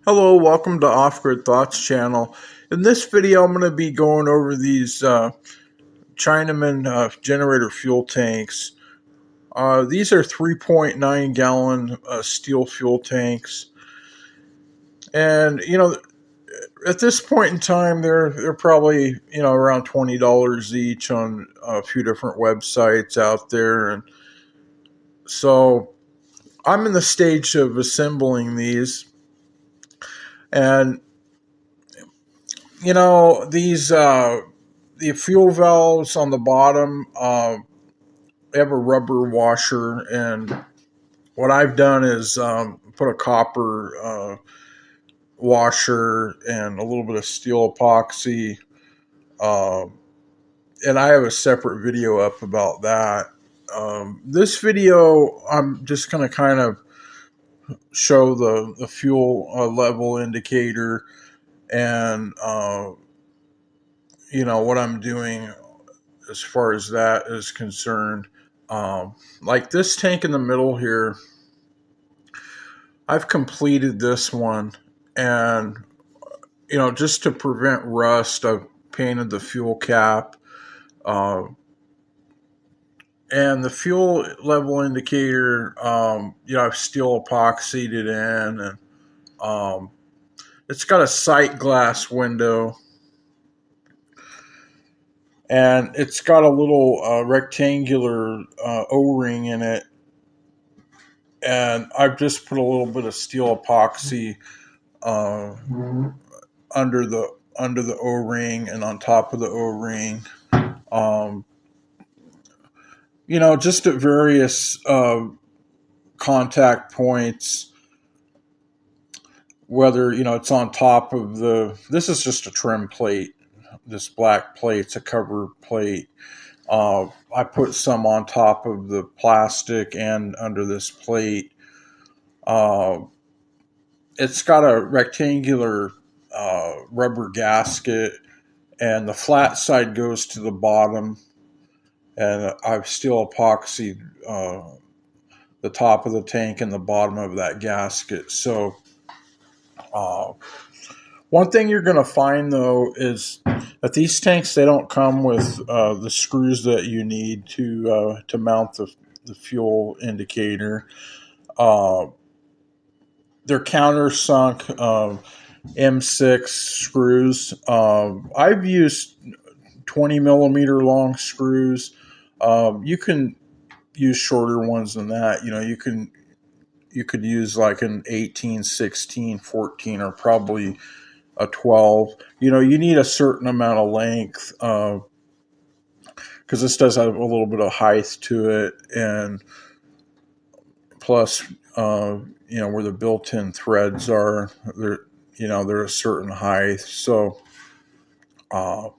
Hello, welcome to Off-Grid Thoughts channel. In this video, I'm going to be going over these Chinaman generator fuel tanks. These are 3.9 gallon steel fuel tanks, and at this point in time, they're probably around $20 each on a few different websites out there, and so I'm in the stage of assembling these, and these. The fuel valves on the bottom have a rubber washer, and what I've done is put a copper washer and a little bit of steel epoxy, uh, and I have a separate video up about that. This video, I'm just going to kind of show the fuel level indicator and what I'm doing as far as that is concerned. Like this tank in the middle here, I've completed this one, and just to prevent rust, I've painted the fuel cap, uh, and the fuel level indicator. I've steel epoxied it in, and it's got a sight glass window, and it's got a little rectangular O-ring in it, and I've just put a little bit of steel epoxy uh, under the O-ring and on top of the O-ring. Um, just at various contact points, whether it's on top of the. This is just a trim plate. This black plate's a cover plate. I put some on top of the plastic and under this plate. Uh, it's got a rectangular rubber gasket, and the flat side goes to the bottom. And I've steel epoxied the top of the tank and the bottom of that gasket. So, uh, one thing you're going to find though is that these tanks, they don't come with the screws that you need to mount the fuel indicator. Uh, they're countersunk M6 screws. I've used 20 millimeter long screws. You can use shorter ones than that. You could use like an 18, 16, 14, or probably a 12. You need a certain amount of length because this does have a little bit of height to it, and plus, where the built-in threads are, they're a certain height. So, uh,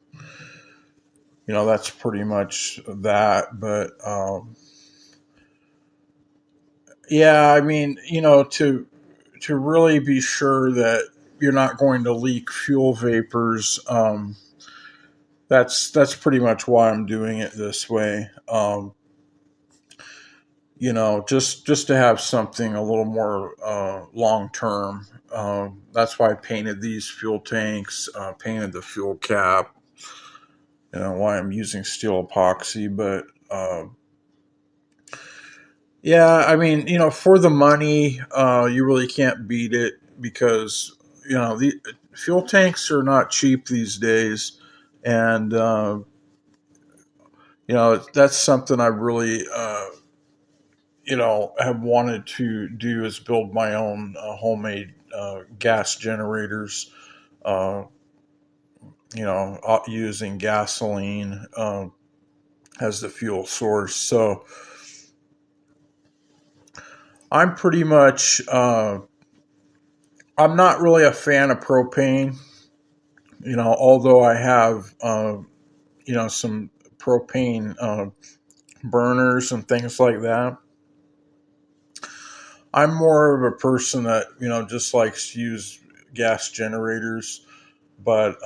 that's pretty much that. But yeah, I mean, to really be sure that you're not going to leak fuel vapors. That's pretty much why I'm doing it this way. Just to have something a little more long term. That's why I painted these fuel tanks, painted the fuel cap. Why I'm using steel epoxy, but yeah, I mean, for the money, you really can't beat it because the fuel tanks are not cheap these days, and that's something I really have wanted to do is build my own homemade gas generators. Uh, using gasoline as the fuel source. So I'm pretty much. I'm not really a fan of propane. Although I have some propane burners and things like that. I'm more of a person that just likes to use gas generators, but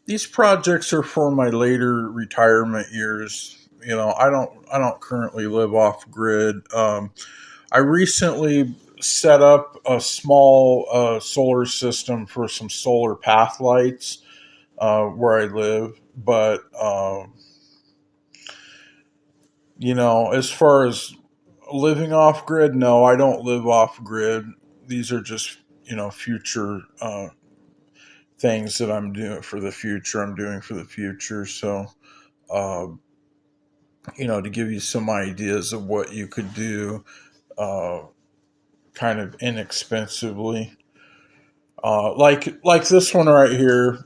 these projects are for my later retirement years. I don't currently live off grid. I recently set up a small solar system for some solar path lights where I live, but as far as living off grid, no, I don't live off grid. These are just future things that I'm doing for the future. I'm doing for the future. So, uh, to give you some ideas of what you could do, uh, kind of inexpensively, like this one right here.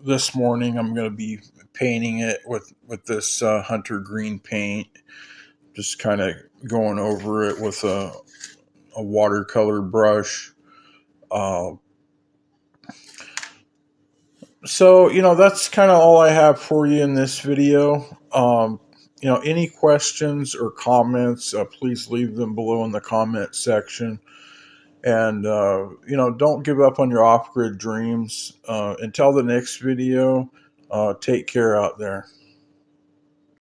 This morning, I'm going to be painting it with this hunter green paint. Just kind of going over it with a watercolor brush. Uh, so that's kind of all I have for you in this video. Any questions or comments, please leave them below in the comment section. And don't give up on your off-grid dreams. Until the next video, take care out there.